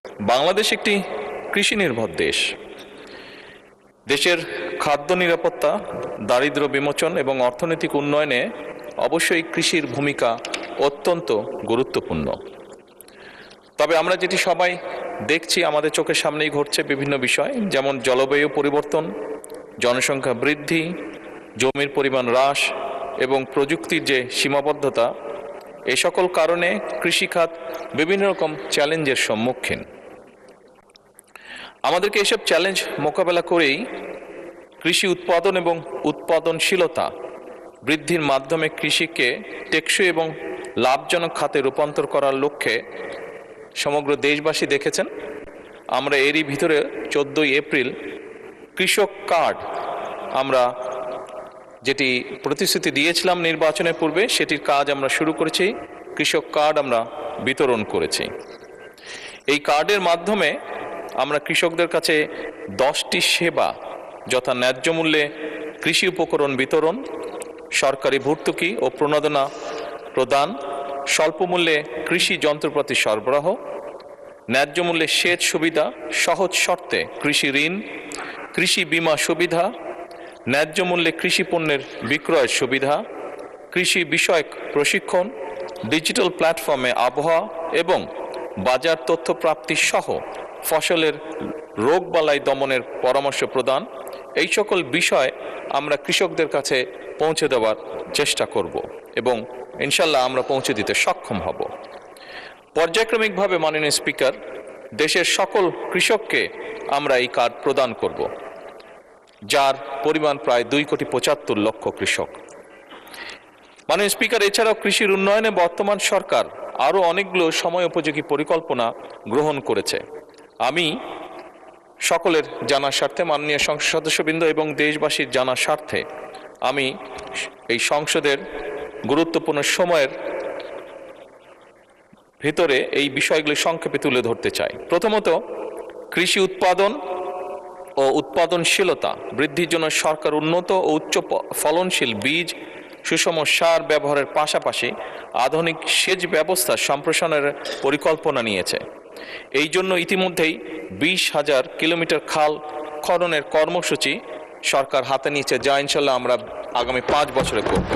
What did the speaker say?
বাংলাদেশ একটি কৃষি নির্ভর দেশ। দেশের খাদ্য নিরাপত্তা, দারিদ্র্য বিমোচন এবং অর্থনৈতিক উন্নয়নে অবশ্যই কৃষির ভূমিকা অত্যন্ত গুরুত্বপূর্ণ। তবে আমরা যেটি সবাই দেখছি, আমাদের চোখের সামনেই ঘটছে বিভিন্ন বিষয়, যেমন জলবায়ু পরিবর্তন, জনসংখ্যা বৃদ্ধি, জমির পরিমাণ হ্রাস এবং প্রযুক্তির যে সীমাবদ্ধতা, এ সকল কারণে কৃষিখাত বিভিন্ন রকম চ্যালেঞ্জের সম্মুখীন। আমাদেরকে এসব চ্যালেঞ্জ মোকাবেলা করেই কৃষি উৎপাদন এবং উৎপাদনশীলতা বৃদ্ধির মাধ্যমে কৃষিকে টেকসই এবং লাভজনক খাতে রূপান্তর করার লক্ষ্যে সমগ্র দেশবাসী দেখেছেন আমরা এরই ভিতরে 14 এপ্রিল কৃষক কার্ড আমরা যেটি প্রতিশ্রুতি দিয়েছিলাম নির্বাচনের পূর্বে, সেটির কাজ আমরা শুরু করেছি। কৃষক কার্ড আমরা বিতরণ করেছি। এই কার্ডের মাধ্যমে আমরা কৃষকদের কাছে 10টি সেবা, যথা ন্যায্য মূল্যে কৃষি উপকরণ বিতরণ, সরকারি ভর্তুকি ও প্রণোদনা প্রদান, স্বল্প মূল্যে কৃষি যন্ত্রপাতি সরবরাহ, ন্যায্য মূল্যে সেচ সুবিধা, সহজ শর্তে কৃষি ঋণ, কৃষি বীমা সুবিধা, ন্যায্য মূল্যে কৃষি পণ্যের বিক্রয়ের সুবিধা, কৃষি বিষয়ক প্রশিক্ষণ, ডিজিটাল প্ল্যাটফর্মে আবহাওয়া এবং বাজার তথ্য প্রাপ্তি সহ ফসলের রোগবালাই দমনের পরামর্শ প্রদান। এই সকল বিষয় আমরা কৃষকদের কাছে পৌঁছে দেওয়ার চেষ্টা করব এবং ইনশাল্লাহ আমরা পৌঁছে দিতে সক্ষম হব। পর্যায়ক্রমিকভাবে মাননীয় স্পিকার, দেশের সকল কৃষককে আমরা এই কার্ড প্রদান করব, যার পরিমাণ প্রায় 2,75,00,000 কৃষক। মাননীয় স্পিকার, এছাড়াও কৃষির উন্নয়নে বর্তমান সরকার আরও অনেকগুলো সময় উপযোগী পরিকল্পনা গ্রহণ করেছে। আমি সকলের জানার স্বার্থে, মাননীয় সংসদ সদস্যবৃন্দ এবং দেশবাসীর জানার স্বার্থে আমি এই সংসদের গুরুত্বপূর্ণ সময়ের ভিতরে এই বিষয়গুলি সংক্ষেপে তুলে ধরতে চাই। প্রথমত, কৃষি উৎপাদন ও উৎপাদনশীলতা বৃদ্ধির জন্য সরকার উন্নত ও উচ্চ ফলনশীল বীজ, সুষম সার ব্যবহারের পাশাপাশি আধুনিক সেচ ব্যবস্থা সম্প্রসারণের পরিকল্পনা নিয়েছে। এই জন্য ইতিমধ্যেই 20,000 কিলোমিটার খাল খননের কর্মসূচি সরকার হাতে নিয়েছে, যা ইনশাল্লাহ আমরা আগামী 5 বছরে করব।